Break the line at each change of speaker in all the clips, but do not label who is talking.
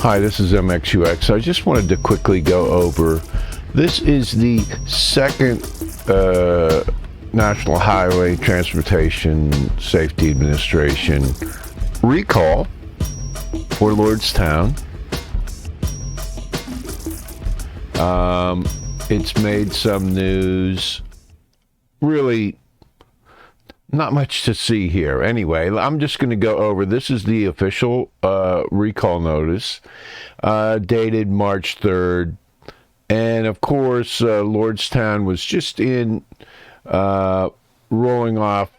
Hi, this is MXUX. I just wanted to quickly go over. This is the second National Highway Transportation Safety Administration recall for Lordstown. It's made some news. Really, not much to see here. Anyway, I'm just going to go over. This is the official recall notice dated March 3rd. And of course, Lordstown was just in rolling off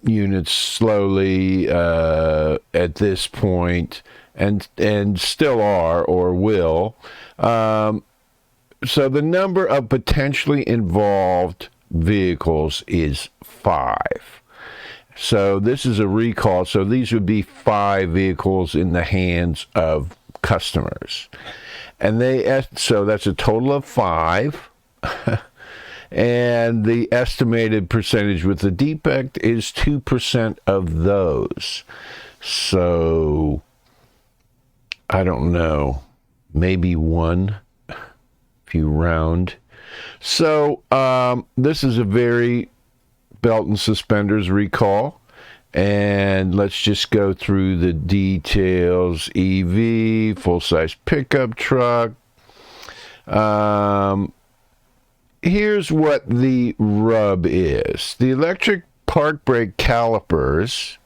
units slowly at this point, and still are or will. So the number of potentially involved vehicles is 5. So this is a recall. So these would be 5 vehicles in the hands of customers. And so that's a total of 5. And the estimated percentage with the defect is 2% of those. So I don't know, maybe 1 if you round. So this is a very belt and suspenders recall. And let's just go through the details. EV, full-size pickup truck. Here's what the rub is. The electric park brake calipers,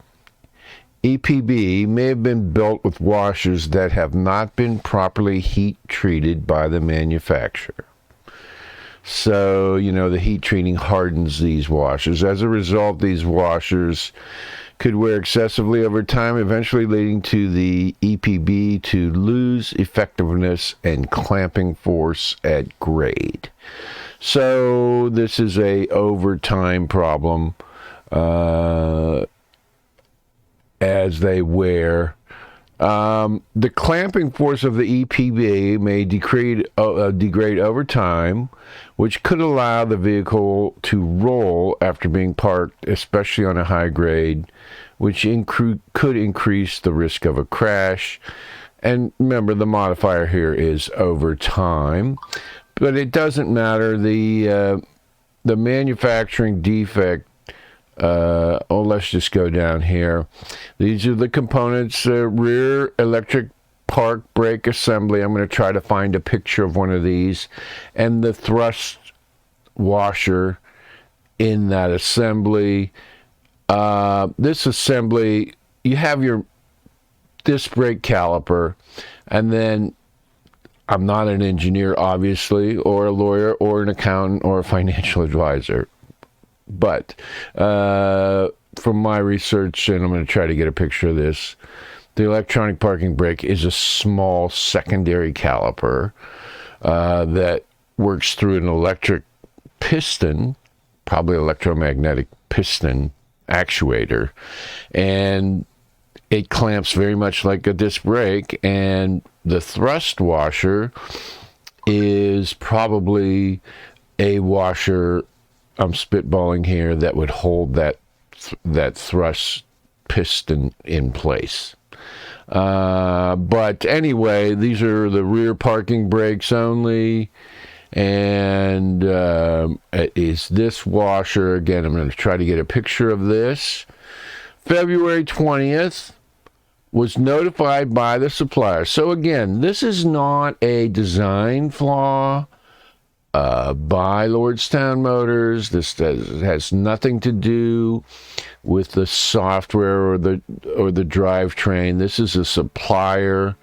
EPB, may have been built with washers that have not been properly heat treated by the manufacturer. So, the heat treating hardens these washers. As a result, these washers could wear excessively over time, eventually leading to the EPB to lose effectiveness and clamping force at grade. So this is a overtime problem as they wear. The clamping force of the EPB may degrade over time, which could allow the vehicle to roll after being parked, especially on a high grade, which could increase the risk of a crash. And remember, the modifier here is over time. But it doesn't matter. The manufacturing defect, let's just go down here. These are the components: rear electric park brake assembly. I'm going to try to find a picture of one of these, and the thrust washer in that assembly. This assembly, you have your disc brake caliper, and then I'm not an engineer, obviously, or a lawyer, or an accountant, or a financial advisor. But from my research, and I'm going to try to get a picture of this, the electronic parking brake is a small secondary caliper that works through an electric piston, probably electromagnetic piston actuator, and it clamps very much like a disc brake. And the thrust washer is probably a washer, I'm spitballing here, that would hold that thrust piston in place. But anyway, these are the rear parking brakes only. And it is this washer. Again, I'm going to try to get a picture of this. February 20th was notified by the supplier. So again, this is not a design flaw by Lordstown Motors. This has nothing to do with the software or the drivetrain. This is a supplier,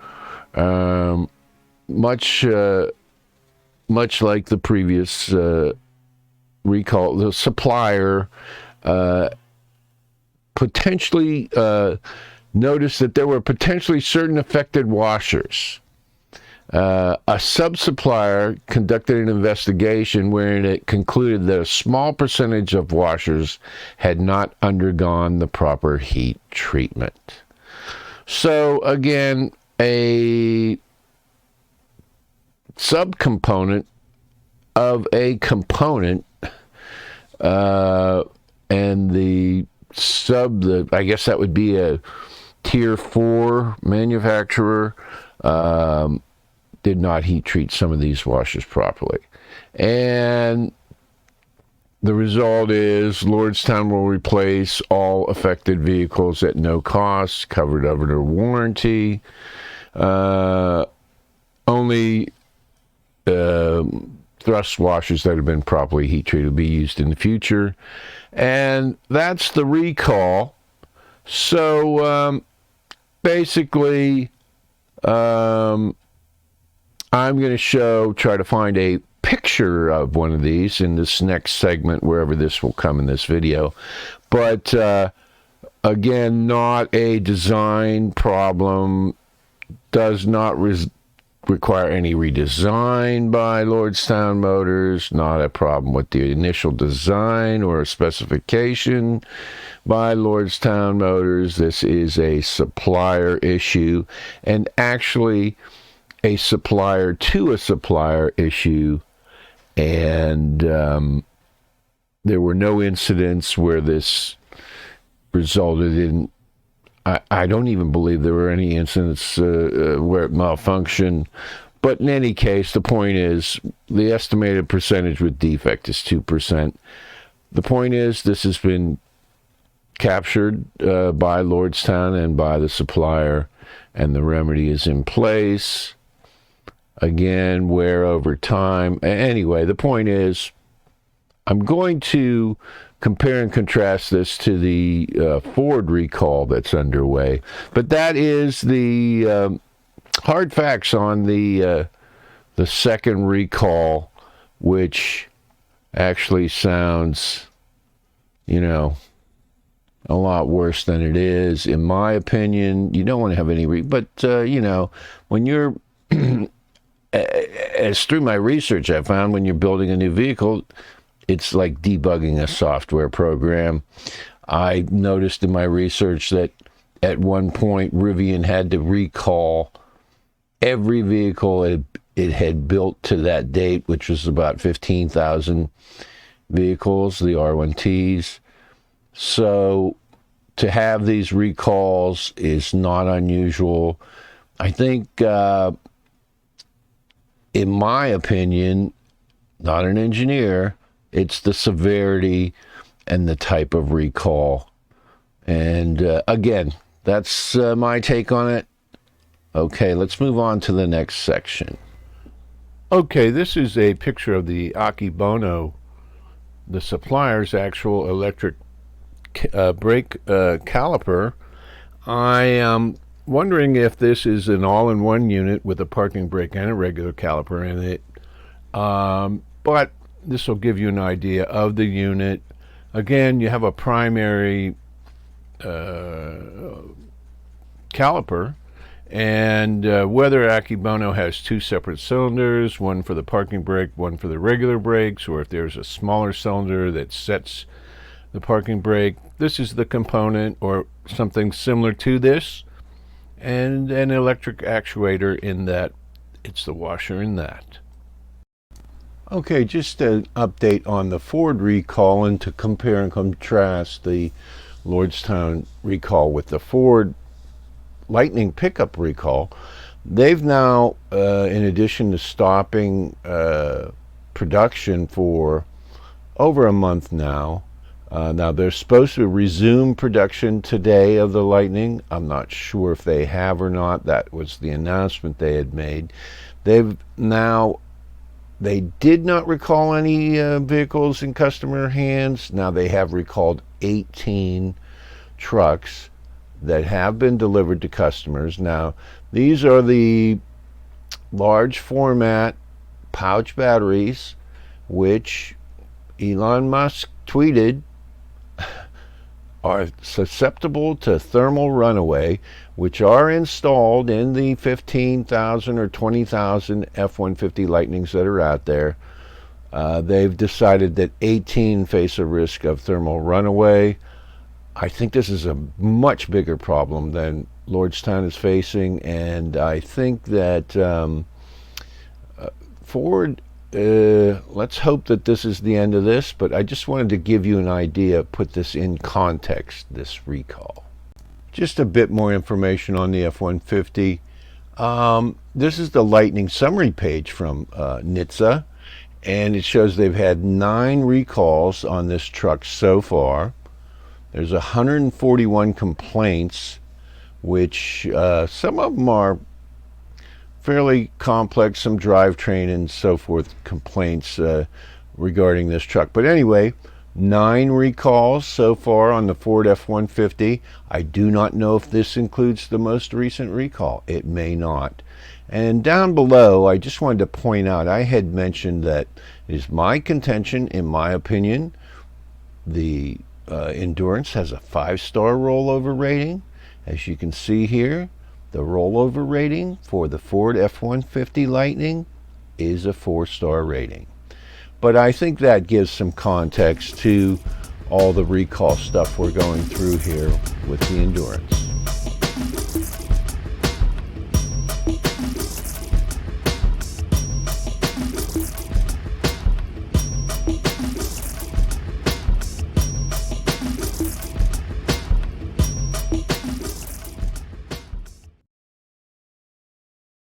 much like the previous recall. The supplier potentially noticed that there were potentially certain affected washers. A sub-supplier conducted an investigation wherein it concluded that a small percentage of washers had not undergone the proper heat treatment. So again, a subcomponent of a component, and I guess that would be a tier 4 manufacturer, did not heat treat some of these washers properly. And the result is Lordstown will replace all affected vehicles at no cost, covered under warranty. Only thrust washers that have been properly heat treated will be used in the future. And that's the recall. So basically, I'm going to try to find a picture of one of these in this next segment, wherever this will come in this video. But again, not a design problem, does not require any redesign by Lordstown Motors, not a problem with the initial design or specification by Lordstown Motors. This is a supplier issue, and actually a supplier to a supplier issue. And there were no incidents where this resulted in, I don't even believe there were any incidents where it malfunctioned. But in any case, the point is, the estimated percentage with defect is 2%. The point is, this has been captured by Lordstown and by the supplier, and the remedy is in place. Again, wear over time. Anyway, the point is, I'm going to compare and contrast this to the Ford recall that's underway. But that is the hard facts on the second recall, which actually sounds, a lot worse than it is. In my opinion, you don't want to have any but when you're as through my research, I found when you're building a new vehicle, it's like debugging a software program. I noticed in my research that at one point, Rivian had to recall every vehicle it had built to that date, which was about 15,000 vehicles, the R1Ts. So to have these recalls is not unusual. I think, in my opinion, not an engineer, it's the severity and the type of recall. And again, that's my take on it. Okay, let's move on to the next section. Okay, this is a picture of the Akebono, the supplier's actual electric brake caliper. I am wondering if this is an all-in-one unit with a parking brake and a regular caliper in it. But this will give you an idea of the unit. Again, you have a primary caliper, and whether Akebono has two separate cylinders, one for the parking brake, one for the regular brakes, or if there's a smaller cylinder that sets the parking brake, this is the component or something similar to this, and an electric actuator in that it's the washer in that. Okay, just an update on the Ford recall, and to compare and contrast the Lordstown recall with the Ford Lightning pickup recall. They've now, in addition to stopping production for over a month now, now they're supposed to resume production today of the Lightning. I'm not sure if they have or not. That was the announcement they had made. They did not recall any vehicles in customer hands. Now they have recalled 18 trucks that have been delivered to customers. Now, these are the large format pouch batteries, which Elon Musk tweeted are susceptible to thermal runaway, which are installed in the 15,000 or 20,000 F-150 Lightnings that are out there. They've decided that 18 face a risk of thermal runaway. I think this is a much bigger problem than Lordstown is facing, and I think that Ford, let's hope that this is the end of this, but I just wanted to give you an idea, put this in context, this recall. Just a bit more information on the F-150. This is the Lightning summary page from Nhtsa, and it shows they've had 9 recalls on this truck so far. There's 141 complaints, which some of them are fairly complex, some drivetrain and so forth complaints regarding this truck. But anyway, 9 recalls so far on the Ford F-150. I do not know if this includes the most recent recall. It may not. And down below, I just wanted to point out, I had mentioned that it is my contention, in my opinion, the Endurance has a 5-star rollover rating. As you can see here, the rollover rating for the Ford F-150 Lightning is a 4-star rating. But I think that gives some context to all the recall stuff we're going through here with the Endurance.